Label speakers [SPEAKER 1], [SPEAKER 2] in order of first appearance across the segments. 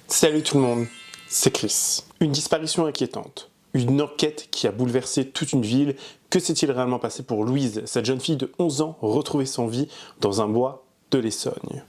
[SPEAKER 1] Salut tout le monde, c'est Chris. Une disparition inquiétante, une enquête qui a bouleversé toute une ville. Que s'est-il réellement passé pour Louise, cette jeune fille de 11 ans retrouvée sans vie dans un bois de l'Essonne?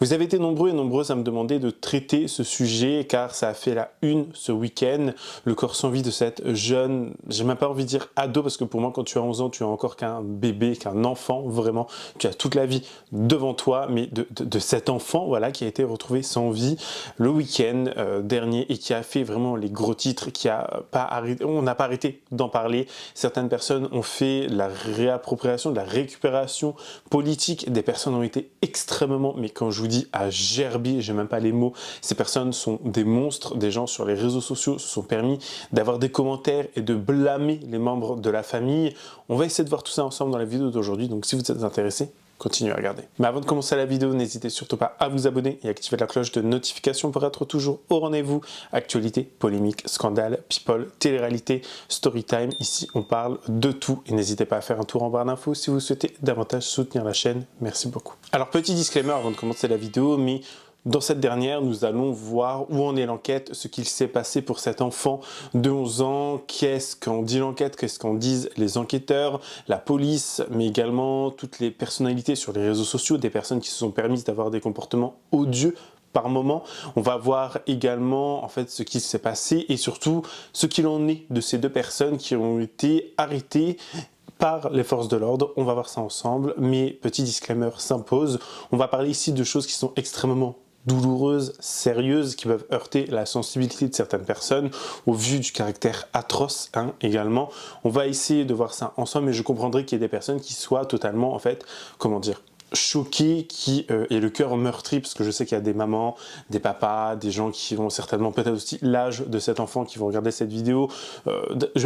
[SPEAKER 1] Vous avez été nombreux et nombreuses à me demander de traiter ce sujet car ça a fait la une ce week-end. Le corps sans vie de cette jeune, j'ai même pas envie de dire ado parce que pour moi quand tu as 11 ans tu es encore qu'un bébé, qu'un enfant vraiment. Tu as toute la vie devant toi mais de cet enfant voilà, qui a été retrouvé sans vie le week-end dernier et qui a fait vraiment les gros titres, qui a pas arrêté, on n'a pas arrêté d'en parler. Certaines personnes ont fait la réappropriation, de la récupération politique. Des personnes ont été extrêmement, mais quand je vous dis à gerber, j'ai même pas les mots, ces personnes sont des monstres. Des gens sur les réseaux sociaux se sont permis d'avoir des commentaires et de blâmer les membres de la famille. On va essayer de voir tout ça ensemble dans la vidéo d'aujourd'hui, donc si vous êtes intéressés, continuez à regarder. Mais avant de commencer la vidéo, n'hésitez surtout pas à vous abonner et activer la cloche de notification pour être toujours au rendez-vous. Actualité, polémique, scandale, people, télé-réalité, story time. Ici, on parle de tout et n'hésitez pas à faire un tour en barre d'infos si vous souhaitez davantage soutenir la chaîne. Merci beaucoup. Alors, petit disclaimer avant de commencer la vidéo, mais dans cette dernière, nous allons voir où en est l'enquête, ce qu'il s'est passé pour cet enfant de 11 ans, qu'est-ce qu'en dit l'enquête, qu'est-ce qu'en disent les enquêteurs, la police, mais également toutes les personnalités sur les réseaux sociaux, des personnes qui se sont permises d'avoir des comportements odieux par moment. On va voir également en fait ce qui s'est passé et surtout ce qu'il en est de ces deux personnes qui ont été arrêtées par les forces de l'ordre. On va voir ça ensemble, mais petit disclaimer s'impose. On va parler ici de choses qui sont extrêmement douloureuses, sérieuses, qui peuvent heurter la sensibilité de certaines personnes au vu du caractère atroce également. On va essayer de voir ça ensemble, mais je comprendrai qu'il y ait des personnes qui soient totalement, en fait, comment dire, choqués, qui aient le cœur meurtri, parce que je sais qu'il y a des mamans, des papas, des gens qui ont certainement peut-être aussi l'âge de cet enfant qui vont regarder cette vidéo.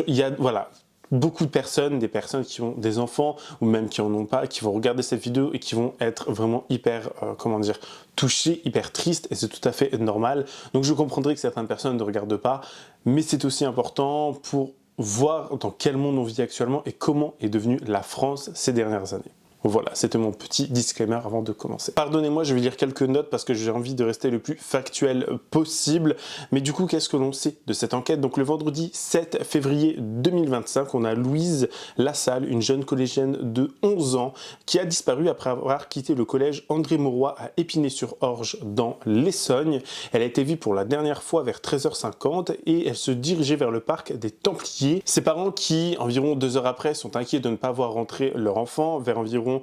[SPEAKER 1] Il y a, voilà, beaucoup de personnes, des personnes qui ont des enfants ou même qui en ont pas, qui vont regarder cette vidéo et qui vont être vraiment hyper, comment dire, touchées, hyper tristes, et c'est tout à fait normal. Donc je comprendrai que certaines personnes ne regardent pas, mais c'est aussi important pour voir dans quel monde on vit actuellement et comment est devenue la France ces dernières années. Voilà, c'était mon petit disclaimer avant de commencer. Pardonnez-moi, je vais lire quelques notes parce que j'ai envie de rester le plus factuel possible. Mais du coup, qu'est-ce que l'on sait de cette enquête? Donc le vendredi 7 février 2025, on a Louise Lassalle, une jeune collégienne de 11 ans, qui a disparu après avoir quitté le collège André Mauroy à Épinay-sur-Orge dans l'Essonne. Elle a été vue pour la dernière fois vers 13h50 et elle se dirigeait vers le parc des Templiers. Ses parents qui, environ 2 heures après, sont inquiets de ne pas voir rentrer leur enfant. Vers environ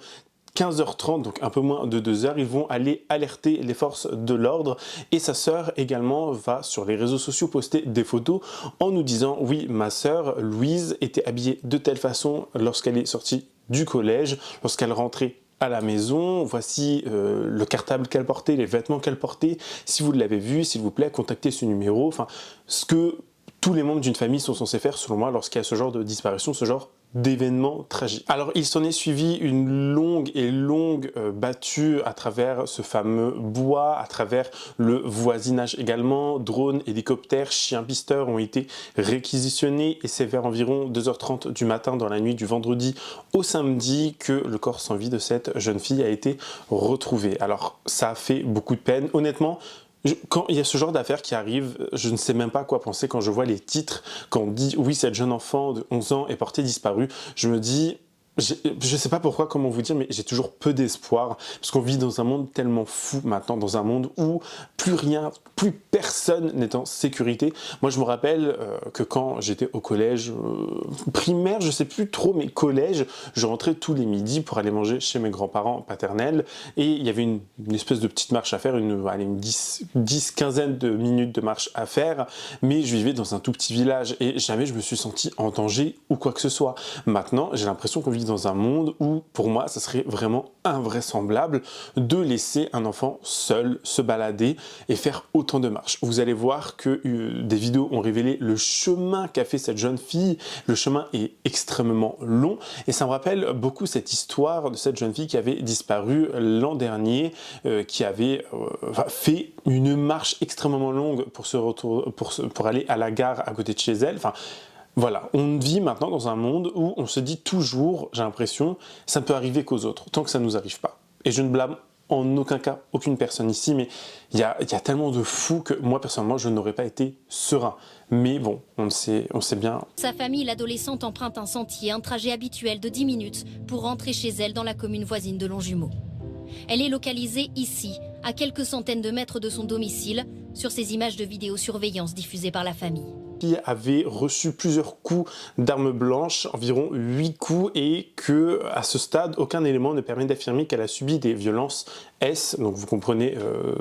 [SPEAKER 1] 15h30, donc un peu moins de 2 heures, ils vont aller alerter les forces de l'ordre et sa sœur également va sur les réseaux sociaux poster des photos en nous disant « Oui, ma sœur Louise était habillée de telle façon lorsqu'elle est sortie du collège, lorsqu'elle rentrait à la maison, voici le cartable qu'elle portait, les vêtements qu'elle portait. Si vous l'avez vu, s'il vous plaît, contactez ce numéro. » Enfin, ce que tous les membres d'une famille sont censés faire selon moi lorsqu'il y a ce genre de disparition, ce genre d'événements tragiques. Alors il s'en est suivi une longue battue à travers ce fameux bois, à travers le voisinage également. Drones, hélicoptères, chiens pisteurs ont été réquisitionnés et c'est vers environ 2h30 du matin dans la nuit du vendredi au samedi que le corps sans vie de cette jeune fille a été retrouvé. Alors ça a fait beaucoup de peine, honnêtement. Quand il y a ce genre d'affaires qui arrivent, je ne sais même pas quoi penser quand je vois les titres, quand on dit « Oui, cette jeune enfant de 11 ans est portée disparue », je me dis... Je ne sais pas pourquoi, comment vous dire, mais j'ai toujours peu d'espoir, parce qu'on vit dans un monde tellement fou maintenant, dans un monde où plus rien, plus personne n'est en sécurité. Moi, je me rappelle que quand j'étais au collège primaire, je sais plus trop, mais collège, je rentrais tous les midis pour aller manger chez mes grands-parents paternels, et il y avait une espèce de petite marche à faire, une 10-15 de minutes de marche à faire, mais je vivais dans un tout petit village, et jamais je me suis senti en danger ou quoi que ce soit. Maintenant, j'ai l'impression qu'on vit dans un monde où, pour moi, ça serait vraiment invraisemblable de laisser un enfant seul se balader et faire autant de marches. Vous allez voir que des vidéos ont révélé le chemin qu'a fait cette jeune fille. Le chemin est extrêmement long et ça me rappelle beaucoup cette histoire de cette jeune fille qui avait disparu l'an dernier, qui avait fait une marche extrêmement longue pour aller à la gare à côté de chez elle. Enfin, voilà, on vit maintenant dans un monde où on se dit toujours, j'ai l'impression, ça ne peut arriver qu'aux autres, tant que ça ne nous arrive pas. Et je ne blâme en aucun cas aucune personne ici, mais il y a tellement de fous que moi, personnellement, je n'aurais pas été serein. Mais bon, on sait bien.
[SPEAKER 2] Sa famille, l'adolescente, emprunte un sentier, un trajet habituel de 10 minutes pour rentrer chez elle dans la commune voisine de Longjumeau. Elle est localisée ici, à quelques centaines de mètres de son domicile, sur ces images de vidéosurveillance diffusées par la famille.
[SPEAKER 1] Qui avait reçu plusieurs coups d'armes blanches, environ 8 coups, et que à ce stade, aucun élément ne permet d'affirmer qu'elle a subi des violences S, donc vous comprenez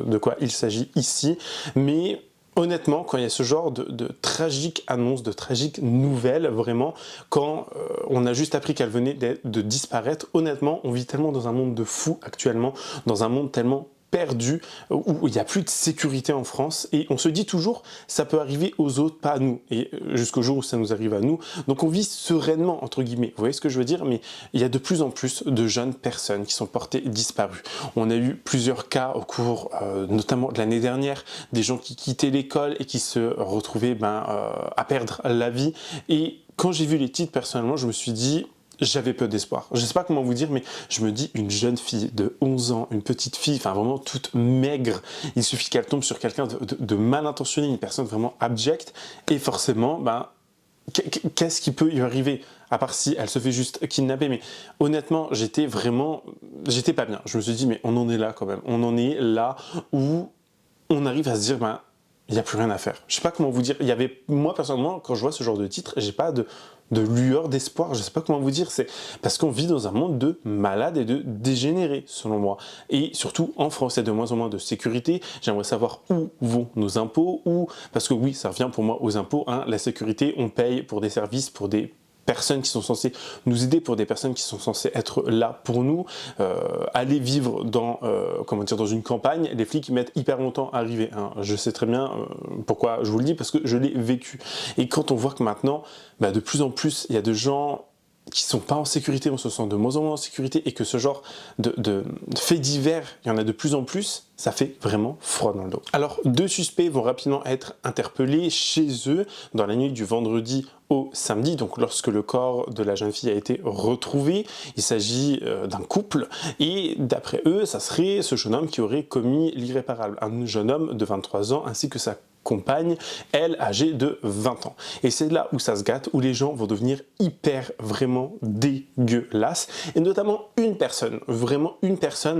[SPEAKER 1] de quoi il s'agit ici, mais honnêtement, quand il y a ce genre de tragique annonce, de tragique nouvelle, vraiment, quand on a juste appris qu'elle venait de disparaître, honnêtement, on vit tellement dans un monde de fous actuellement, dans un monde tellement perdu, où il n'y a plus de sécurité en France, et on se dit toujours ça peut arriver aux autres, pas à nous, et jusqu'au jour où ça nous arrive à nous, donc on vit sereinement entre guillemets, vous voyez ce que je veux dire, mais il y a de plus en plus de jeunes personnes qui sont portées disparues. On a eu plusieurs cas au cours notamment de l'année dernière, des gens qui quittaient l'école et qui se retrouvaient à perdre la vie, et quand j'ai vu les titres personnellement, je me suis dit j'avais peu d'espoir. Je ne sais pas comment vous dire, mais je me dis, une jeune fille de 11 ans, une petite fille, enfin vraiment toute maigre, il suffit qu'elle tombe sur quelqu'un de mal intentionné, une personne vraiment abjecte, et forcément, qu'est-ce qui peut lui arriver? À part si elle se fait juste kidnapper, mais honnêtement, j'étais pas bien. Je me suis dit, mais on en est là quand même. On en est là où on arrive à se dire, il n'y a plus rien à faire. Je sais pas comment vous dire. Moi personnellement, quand je vois ce genre de titre, j'ai pas de lueur d'espoir. Je sais pas comment vous dire. C'est parce qu'on vit dans un monde de malades et de dégénérés, selon moi. Et surtout en France, il y a de moins en moins de sécurité. J'aimerais savoir où vont nos impôts, parce que oui, ça revient pour moi aux impôts. Hein. La sécurité, on paye pour des services, pour des personnes qui sont censées nous aider, pour des personnes qui sont censées être là pour nous, aller vivre dans une campagne, les flics ils mettent hyper longtemps à arriver, hein. Je sais très bien pourquoi je vous le dis, parce que je l'ai vécu, et quand on voit que maintenant de plus en plus il y a de gens qui sont pas en sécurité, on se sent de moins en moins en sécurité, et que ce genre de faits divers, il y en a de plus en plus, ça fait vraiment froid dans le dos. Alors, 2 suspects vont rapidement être interpellés chez eux dans la nuit du vendredi au samedi, donc lorsque le corps de la jeune fille a été retrouvé. Il s'agit d'un couple, et d'après eux, ça serait ce jeune homme qui aurait commis l'irréparable, un jeune homme de 23 ans ainsi que sa compagne, elle âgée de 20 ans. Et c'est là où ça se gâte, où les gens vont devenir vraiment dégueulasses, et notamment une personne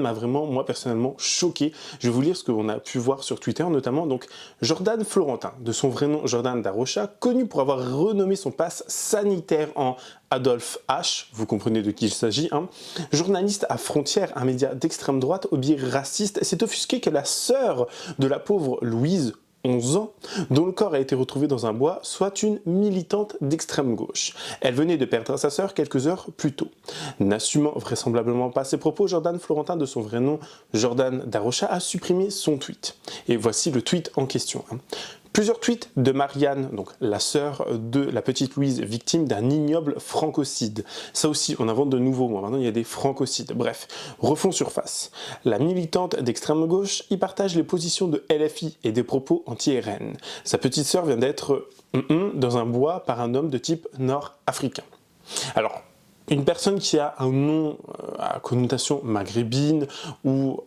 [SPEAKER 1] m'a vraiment, moi personnellement, choqué. Je vais vous lire ce qu'on a pu voir sur Twitter, notamment donc Jordan Florentin, de son vrai nom Jordan Darocha, connu pour avoir renommé son pass sanitaire en Adolphe H, vous comprenez de qui il s'agit, hein. Journaliste à Frontières, un média d'extrême droite au biais raciste, s'est offusqué que la sœur de la pauvre Louise, 11 ans, dont le corps a été retrouvé dans un bois, soit une militante d'extrême gauche. Elle venait de perdre sa sœur quelques heures plus tôt. N'assumant vraisemblablement pas ses propos, Jordan Florentin, de son vrai nom Jordan Darocha, a supprimé son tweet. Et voici le tweet en question. Plusieurs tweets de Marianne, donc la sœur de la petite Louise, victime d'un ignoble francocide. Ça aussi, on invente de nouveaux mots. Maintenant, il y a des francocides. Bref, refont surface. La militante d'extrême gauche y partage les positions de LFI et des propos anti-RN. Sa petite sœur vient d'être dans un bois par un homme de type nord-africain. Alors, une personne qui a un nom à connotation maghrébine ou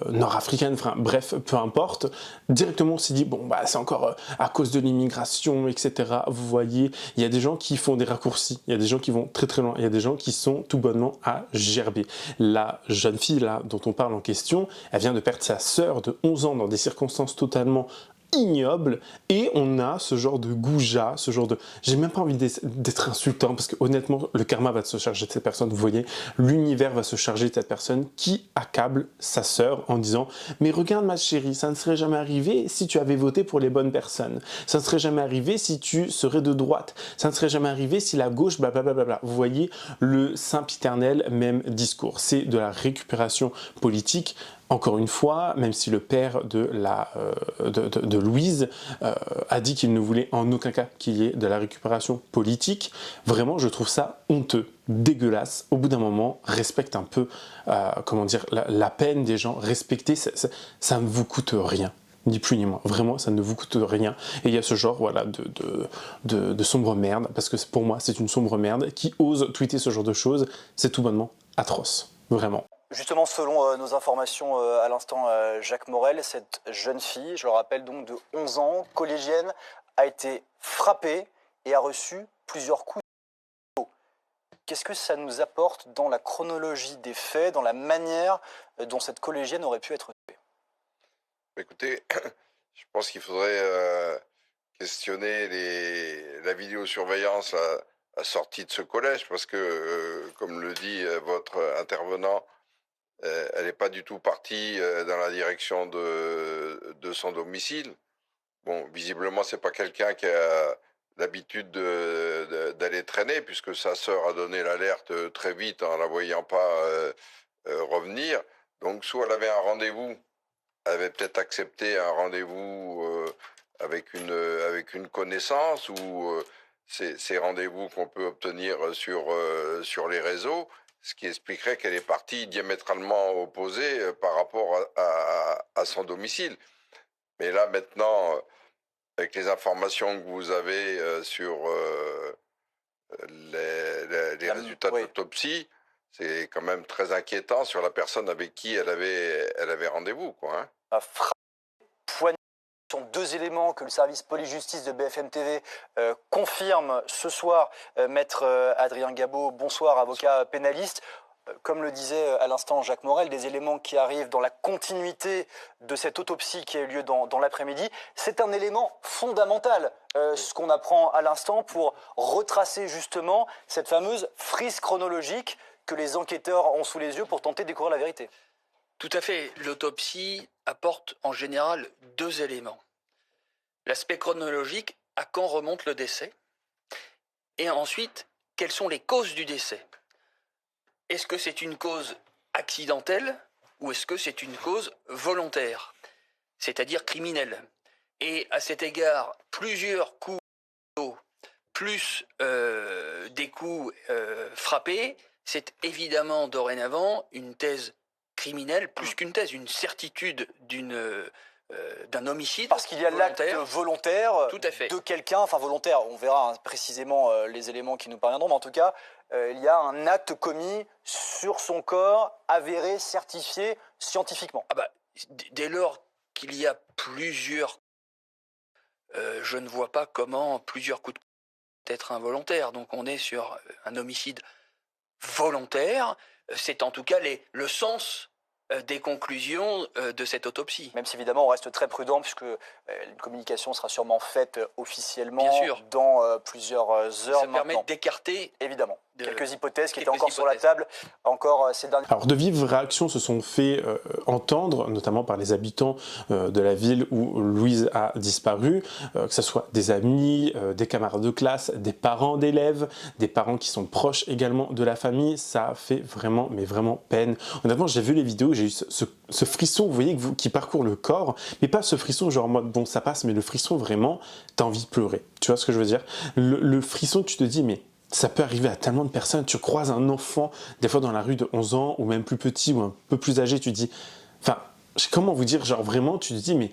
[SPEAKER 1] nord-africaine, enfin bref, peu importe, directement on s'est dit, c'est encore à cause de l'immigration, etc. Vous voyez, il y a des gens qui font des raccourcis, il y a des gens qui vont très très loin, il y a des gens qui sont tout bonnement à gerber. La jeune fille là dont on parle en question, elle vient de perdre sa sœur de 11 ans dans des circonstances totalement ignoble, et on a ce genre de goujat, ce genre de... J'ai même pas envie d'être insultant, parce que honnêtement, le karma va se charger de cette personne, vous voyez, l'univers va se charger de cette personne qui accable sa sœur en disant « Mais regarde ma chérie, ça ne serait jamais arrivé si tu avais voté pour les bonnes personnes, ça ne serait jamais arrivé si tu serais de droite, ça ne serait jamais arrivé si la gauche, blablabla. » Vous voyez, le sempiternel même discours, c'est de la récupération politique. Encore une fois, même si le père de Louise a dit qu'il ne voulait en aucun cas qu'il y ait de la récupération politique, vraiment je trouve ça honteux, dégueulasse. Au bout d'un moment, respecte un peu la peine des gens, respectez, ça ne vous coûte rien. Ni plus ni moins, vraiment ça ne vous coûte rien, et il y a ce genre voilà, de sombre merde, parce que pour moi c'est une sombre merde qui ose tweeter ce genre de choses, c'est tout bonnement atroce, vraiment.
[SPEAKER 3] Justement, selon nos informations à l'instant, Jacques Morel, cette jeune fille, je le rappelle donc de 11 ans, collégienne, a été frappée et a reçu plusieurs coups de couteau. Qu'est-ce que ça nous apporte dans la chronologie des faits, dans la manière dont cette collégienne aurait pu être tuée?
[SPEAKER 4] Écoutez, je pense qu'il faudrait questionner la vidéosurveillance à sortie de ce collège, parce que, comme le dit votre intervenant, elle n'est pas du tout partie dans la direction de son domicile. Bon, visiblement, c'est pas quelqu'un qui a l'habitude d'aller traîner, puisque sa sœur a donné l'alerte très vite en la voyant pas revenir. Donc, soit elle avait un rendez-vous, elle avait peut-être accepté un rendez-vous avec une connaissance, ou ces rendez-vous qu'on peut obtenir sur les réseaux, ce qui expliquerait qu'elle est partie diamétralement opposée par rapport à son domicile. Mais là, maintenant, avec les informations que vous avez sur les résultats de l'autopsie, c'est quand même très inquiétant sur la personne avec qui elle avait rendez-vous, quoi, hein.
[SPEAKER 3] Poignée, ce sont deux éléments que le service police-justice de BFM TV confirme ce soir. Maître Adrien Gabot, bonsoir, avocat pénaliste. Comme le disait à l'instant Jacques Morel, des éléments qui arrivent dans la continuité de cette autopsie qui a eu lieu dans l'après-midi. C'est un élément fondamental, ce qu'on apprend à l'instant, pour retracer justement cette fameuse frise chronologique que les enquêteurs ont sous les yeux pour tenter de découvrir la vérité.
[SPEAKER 5] Tout à fait. L'autopsie apporte en général deux éléments. L'aspect chronologique, à quand remonte le décès, et ensuite, quelles sont les causes du décès. Est-ce que c'est une cause accidentelle ou est-ce que c'est une cause volontaire, c'est-à-dire criminelle? Et à cet égard, plusieurs coups plus des coups frappés, c'est évidemment dorénavant une thèse criminelle, plus qu'une thèse, une certitude d'un homicide.
[SPEAKER 3] Parce qu'il y a l'acte volontaire de quelqu'un, enfin volontaire, on verra précisément les éléments qui nous parviendront, mais en tout cas, il y a un acte commis sur son corps, avéré, certifié scientifiquement.
[SPEAKER 5] Ah bah, dès lors qu'il y a plusieurs, je ne vois pas comment plusieurs coups de peut être involontaires. Donc on est sur un homicide volontaire. C'est en tout cas le sens des conclusions de cette autopsie.
[SPEAKER 3] Même si évidemment on reste très prudent puisque une communication sera sûrement faite officiellement dans plusieurs heures.
[SPEAKER 5] Ça permet d'écarter
[SPEAKER 3] évidemment quelques hypothèses qui étaient encore sur la table ces derniers.
[SPEAKER 1] Alors de vives réactions se sont fait entendre, notamment par les habitants de la ville où Louise a disparu, que ce soit des amis, des camarades de classe, des parents d'élèves, des parents qui sont proches également de la famille. Ça a fait vraiment, mais vraiment peine. Honnêtement, j'ai vu les vidéos, j'ai eu ce frisson, vous voyez, qui parcourt le corps, mais pas ce frisson genre en mode bon ça passe, mais le frisson vraiment, t'as envie de pleurer. Tu vois ce que je veux dire? Le frisson, tu te dis mais ça peut arriver à tellement de personnes. Tu croises un enfant, des fois dans la rue de 11 ans, ou même plus petit, ou un peu plus âgé, tu te dis... Enfin, comment vous dire, genre vraiment, tu te dis, mais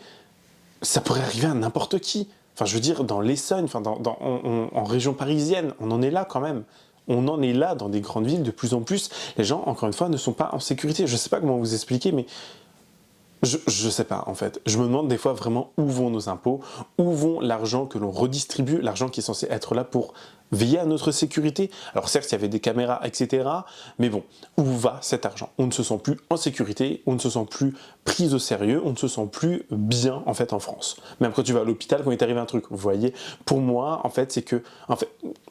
[SPEAKER 1] ça pourrait arriver à n'importe qui. Enfin, je veux dire, dans l'Essonne, enfin, en région parisienne, on en est là quand même. On en est là dans des grandes villes de plus en plus. Les gens, encore une fois, ne sont pas en sécurité. Je ne sais pas comment vous expliquer, mais... Je sais pas en fait, je me demande des fois vraiment où vont nos impôts, où vont l'argent que l'on redistribue, l'argent qui est censé être là pour veiller à notre sécurité. Alors certes il y avait des caméras etc, mais bon, où va cet argent? On ne se sent plus en sécurité, on ne se sent plus pris au sérieux, on ne se sent plus bien en fait en France. Même quand tu vas à l'hôpital, quand il t'arrive un truc, vous voyez, pour moi en fait c'est que,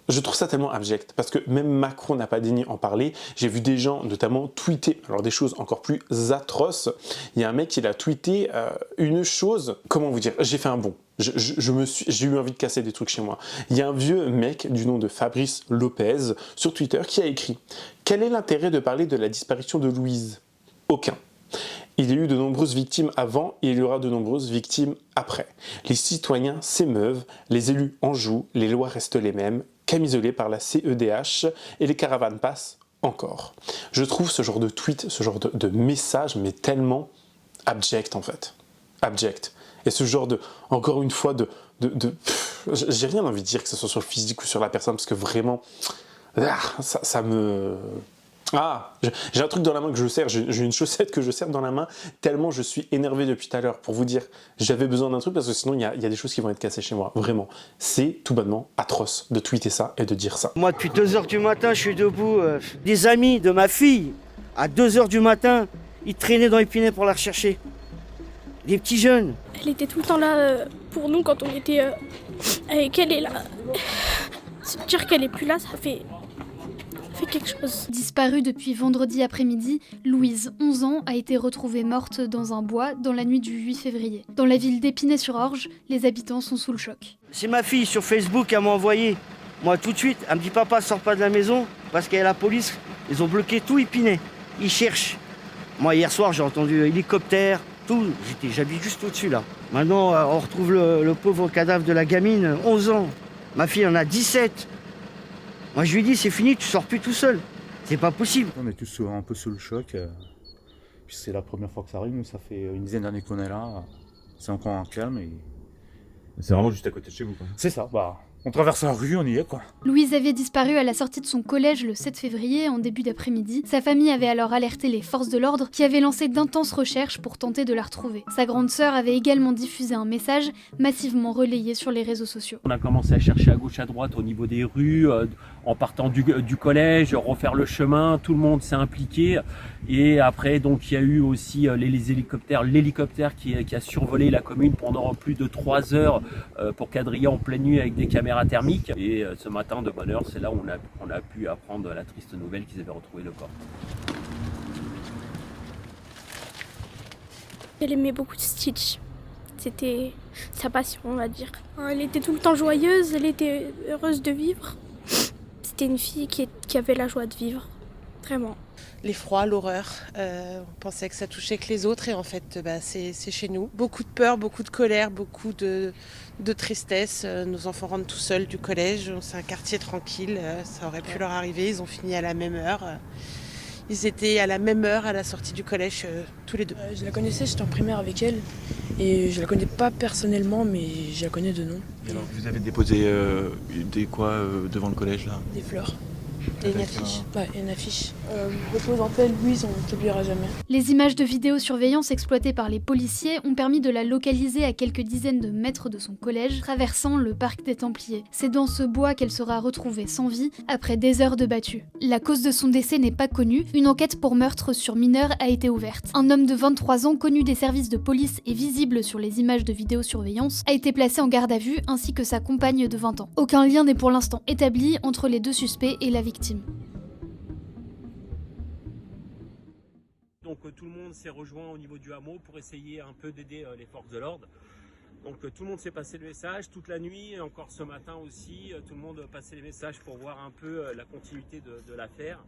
[SPEAKER 1] je trouve ça tellement abject, parce que même Macron n'a pas daigné en parler. J'ai vu des gens notamment tweeter, alors des choses encore plus atroces. Il y a un mec qui a tweeté une chose, comment vous dire, j'ai fait un bond. J'ai eu envie de casser des trucs chez moi. Il y a un vieux mec du nom de Fabrice Lopez sur Twitter qui a écrit « Quel est l'intérêt de parler de la disparition de Louise ? Aucun. Il y a eu de nombreuses victimes avant et il y aura de nombreuses victimes après. Les citoyens s'émeuvent, les élus en jouent, les lois restent les mêmes, camisolées par la CEDH et les caravanes passent encore. » Je trouve ce genre de tweet, ce genre de message, mais tellement abject en fait. Abject. Et ce genre de, encore une fois, j'ai rien envie de dire que ce soit sur le physique ou sur la personne, parce que vraiment, ça me... Ah, j'ai un truc dans la main que je serre, j'ai une chaussette que je serre dans la main, tellement je suis énervé depuis tout à l'heure. Pour vous dire, j'avais besoin d'un truc parce que sinon il y a des choses qui vont être cassées chez moi, vraiment. C'est tout bonnement atroce de tweeter ça et de dire ça.
[SPEAKER 6] Moi, depuis 2h du matin, je suis debout. Des amis de ma fille, à 2h du matin, ils traînaient dans Épinay pour la rechercher. Des petits jeunes.
[SPEAKER 7] Elle était tout le temps là pour nous quand on était avec elle et là. Se dire qu'elle est plus là, ça fait quelque chose.
[SPEAKER 8] Disparue depuis vendredi après-midi, Louise, 11 ans, a été retrouvée morte dans un bois dans la nuit du 8 février. Dans la ville d'Épinay-sur-Orge, les habitants sont sous le choc.
[SPEAKER 6] C'est ma fille sur Facebook, elle m'a envoyé. Moi, tout de suite, elle me dit papa, sors pas de la maison parce qu'il y a la police. Ils ont bloqué tout Épinay. Ils cherchent. Moi, hier soir, j'ai entendu hélicoptère, tout. J'habite juste au-dessus là. Maintenant, on retrouve le pauvre cadavre de la gamine, 11 ans. Ma fille en a 17. Moi, je lui dis, c'est fini, tu sors plus tout seul. C'est pas possible.
[SPEAKER 9] On est tous un peu sous le choc. Puis c'est la première fois que ça arrive. Nous, ça fait une dizaine d'années qu'on est là. C'est encore un calme. Et...
[SPEAKER 10] C'est vraiment juste à côté de chez vous, quoi.
[SPEAKER 9] C'est ça. Bah, on traverse la rue, on y est, quoi.
[SPEAKER 8] Louise avait disparu à la sortie de son collège le 7 février, en début d'après-midi. Sa famille avait alors alerté les forces de l'ordre qui avaient lancé d'intenses recherches pour tenter de la retrouver. Sa grande sœur avait également diffusé un message massivement relayé sur les réseaux sociaux.
[SPEAKER 11] On a commencé à chercher à gauche à droite au niveau des rues, en partant du collège, refaire le chemin, tout le monde s'est impliqué. Et après, donc, il y a eu aussi les hélicoptères, l'hélicoptère qui a survolé la commune pendant plus de 3 heures pour quadriller en pleine nuit avec des caméras thermiques. Et ce matin, de bonne heure, c'est là où on a pu apprendre la triste nouvelle qu'ils avaient retrouvé le corps.
[SPEAKER 7] Elle aimait beaucoup Stitch. C'était sa passion, on va dire. Elle était tout le temps joyeuse, elle était heureuse de vivre. C'était une fille qui avait la joie de vivre, vraiment.
[SPEAKER 12] L'effroi, l'horreur, on pensait que ça touchait que les autres et en fait c'est chez nous. Beaucoup de peur, beaucoup de colère, beaucoup de tristesse. Nos enfants rentrent tout seuls du collège, c'est un quartier tranquille, ça aurait pu leur arriver, ils ont fini à la même heure. Ils étaient à la même heure à la sortie du collège, tous les deux.
[SPEAKER 13] Je la connaissais, j'étais en primaire avec elle et je la connais pas personnellement mais je la connais de nom.
[SPEAKER 10] Et alors, vous avez déposé des quoi devant le collège là?
[SPEAKER 13] Des fleurs.
[SPEAKER 12] Et une affiche.
[SPEAKER 13] Ouais, une affiche. Repose en paix, Louise, on ne t'oubliera jamais.
[SPEAKER 8] Les images de vidéosurveillance exploitées par les policiers ont permis de la localiser à quelques dizaines de mètres de son collège, traversant le parc des Templiers. C'est dans ce bois qu'elle sera retrouvée sans vie après des heures de battue. La cause de son décès n'est pas connue, une enquête pour meurtre sur mineur a été ouverte. Un homme de 23 ans, connu des services de police et visible sur les images de vidéosurveillance, a été placé en garde à vue ainsi que sa compagne de 20 ans. Aucun lien n'est pour l'instant établi entre les deux suspects et la victime.
[SPEAKER 11] Donc tout le monde s'est rejoint au niveau du hameau pour essayer un peu d'aider les forces de l'ordre. Donc tout le monde s'est passé le message toute la nuit, et encore ce matin aussi, tout le monde passait les messages pour voir un peu la continuité de l'affaire.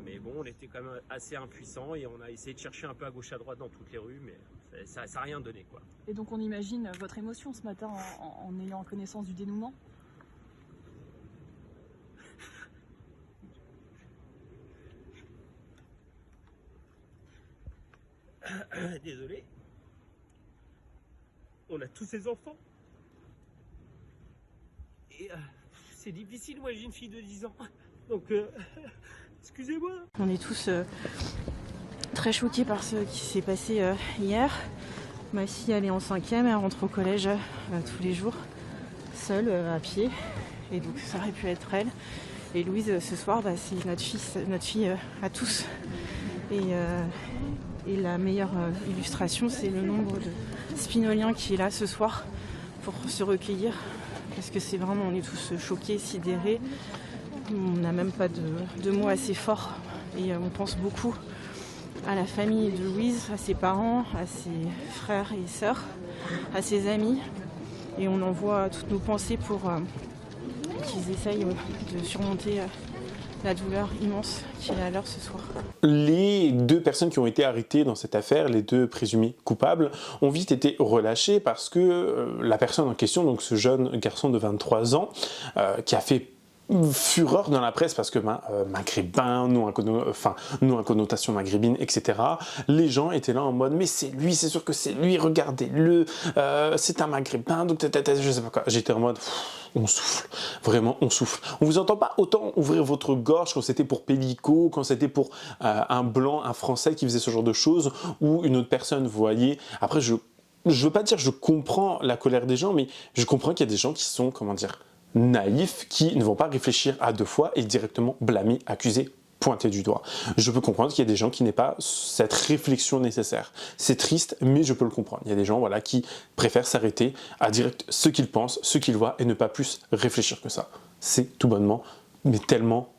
[SPEAKER 11] Mais bon, on était quand même assez impuissants et on a essayé de chercher un peu à gauche à droite dans toutes les rues, mais ça n'a rien donné, quoi.
[SPEAKER 14] Et donc on imagine votre émotion ce matin en ayant connaissance du dénouement?
[SPEAKER 11] Désolé. On a tous ces enfants. Et c'est difficile, moi j'ai une fille de 10 ans. Donc, excusez-moi.
[SPEAKER 14] On est tous très choqués par ce qui s'est passé hier. Ma fille, elle est en 5e, elle rentre au collège tous les jours, seule, à pied. Et donc ça aurait pu être elle. Et Louise, ce soir, c'est notre fille à tous. Et la meilleure illustration, c'est le nombre de spinoliens qui est là ce soir pour se recueillir. Parce que c'est vraiment, on est tous choqués, sidérés. On n'a même pas de mots assez forts. Et on pense beaucoup à la famille de Louise, à ses parents, à ses frères et sœurs, à ses amis. Et on envoie toutes nos pensées pour qu'ils essayent de surmonter la douleur immense qui est la leur ce soir.
[SPEAKER 1] Les deux personnes qui ont été arrêtées dans cette affaire, les deux présumés coupables, ont vite été relâchées parce que la personne en question, donc ce jeune garçon de 23 ans, qui a fait fureur dans la presse parce que maghrébin, nom à connotation maghrébine, etc. Les gens étaient là en mode mais c'est lui, c'est sûr que c'est lui, regardez-le, c'est un maghrébin, donc je sais pas quoi. J'étais en mode on souffle, vraiment on souffle. On vous entend pas autant ouvrir votre gorge quand c'était pour Pélico, quand c'était pour un blanc, un français qui faisait ce genre de choses ou une autre personne, vous voyez. Après je veux pas dire je comprends la colère des gens, mais je comprends qu'il y a des gens qui sont, comment dire, naïfs, qui ne vont pas réfléchir à deux fois et directement blâmer, accuser, pointer du doigt. Je peux comprendre qu'il y a des gens qui n'aient pas cette réflexion nécessaire. C'est triste, mais je peux le comprendre. Il y a des gens voilà, qui préfèrent s'arrêter à direct ce qu'ils pensent, ce qu'ils voient et ne pas plus réfléchir que ça. C'est tout bonnement, mais tellement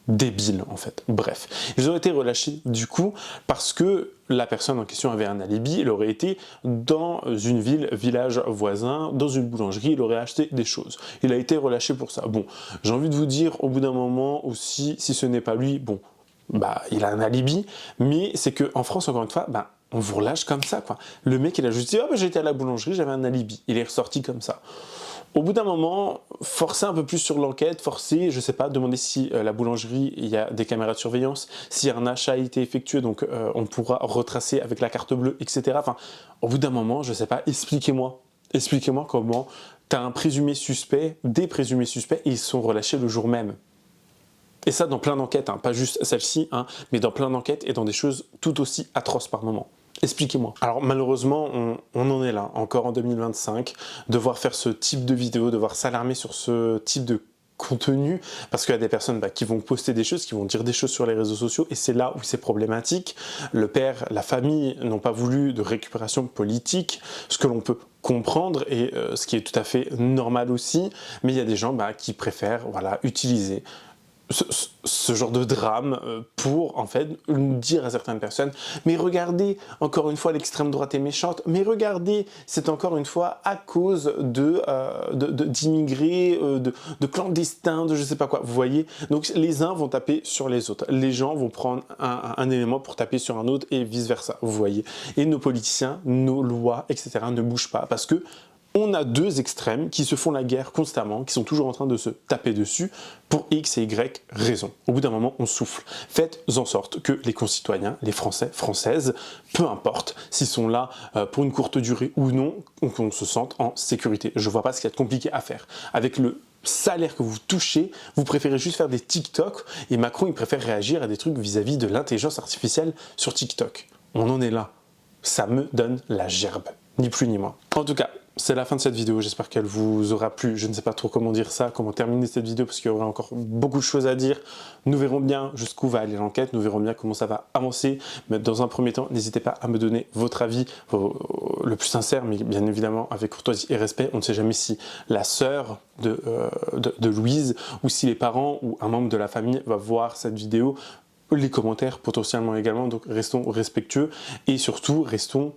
[SPEAKER 1] débile en fait. Bref, ils ont été relâchés du coup parce que la personne en question avait un alibi. Il aurait été dans une village voisin, dans une boulangerie, il aurait acheté des choses. Il a été relâché pour ça. Bon, j'ai envie de vous dire au bout d'un moment aussi, si ce n'est pas lui, bon, bah il a un alibi, mais c'est que en France encore une fois, bah on vous relâche comme ça quoi. Le mec il a juste dit, oh bah j'étais à la boulangerie, j'avais un alibi. Il est ressorti comme ça. Au bout d'un moment, forcer un peu plus sur l'enquête, forcer, je sais pas, demander si la boulangerie, il y a des caméras de surveillance, si un achat a été effectué, donc on pourra retracer avec la carte bleue, etc. Enfin, au bout d'un moment, je sais pas, expliquez-moi comment tu as un présumé suspect, des présumés suspects, et ils sont relâchés le jour même. Et ça dans plein d'enquêtes, hein, pas juste celle-ci, hein, mais dans plein d'enquêtes et dans des choses tout aussi atroces par moment. Expliquez-moi. Alors malheureusement, on en est là, encore en 2025, devoir faire ce type de vidéo, devoir s'alarmer sur ce type de contenu, parce qu'il y a des personnes qui vont poster des choses, qui vont dire des choses sur les réseaux sociaux, et c'est là où c'est problématique. Le père, la famille n'ont pas voulu de récupération politique, ce que l'on peut comprendre, et ce qui est tout à fait normal aussi, mais il y a des gens qui préfèrent utiliser ce genre de drame pour en fait dire à certaines personnes mais regardez, encore une fois l'extrême droite est méchante, mais regardez, c'est encore une fois à cause d'immigrés, de clandestins, de je sais pas quoi, vous voyez. Donc les uns vont taper sur les autres, les gens vont prendre un élément pour taper sur un autre et vice versa, vous voyez. Et nos politiciens, nos lois, etc. ne bougent pas parce que on a deux extrêmes qui se font la guerre constamment, qui sont toujours en train de se taper dessus pour X et Y raisons. Au bout d'un moment, on souffle. Faites en sorte que les concitoyens, les Français, Françaises, peu importe s'ils sont là pour une courte durée ou non, qu'on se sente en sécurité. Je vois pas ce qu'il y a de compliqué à faire. Avec le salaire que vous touchez, vous préférez juste faire des TikTok et Macron, il préfère réagir à des trucs vis-à-vis de l'intelligence artificielle sur TikTok. On en est là. Ça me donne la gerbe. Ni plus ni moins. En tout cas, c'est la fin de cette vidéo, j'espère qu'elle vous aura plu. Je ne sais pas trop comment dire ça, comment terminer cette vidéo parce qu'il y aura encore beaucoup de choses à dire. Nous verrons bien jusqu'où va aller l'enquête, nous verrons bien comment ça va avancer. Mais dans un premier temps, n'hésitez pas à me donner votre avis le plus sincère, mais bien évidemment avec courtoisie et respect. On ne sait jamais si la sœur de Louise ou si les parents ou un membre de la famille va voir cette vidéo. Les commentaires potentiellement également, donc restons respectueux et surtout restons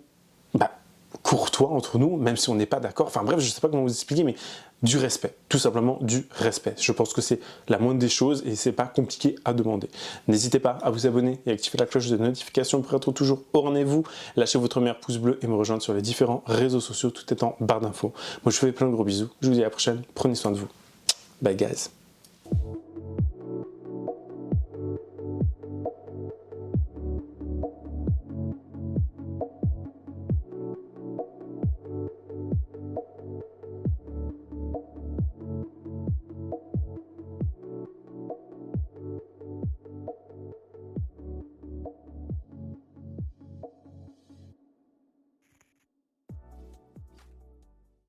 [SPEAKER 1] courtois entre nous, même si on n'est pas d'accord. Enfin bref, je ne sais pas comment vous expliquer, mais du respect, tout simplement du respect. Je pense que c'est la moindre des choses et c'est pas compliqué à demander. N'hésitez pas à vous abonner et activer la cloche de notification pour être toujours au rendez-vous. Lâchez votre meilleur pouce bleu et me rejoindre sur les différents réseaux sociaux, tout est en barre d'infos. Moi je vous fais plein de gros bisous, je vous dis à la prochaine, prenez soin de vous. Bye guys.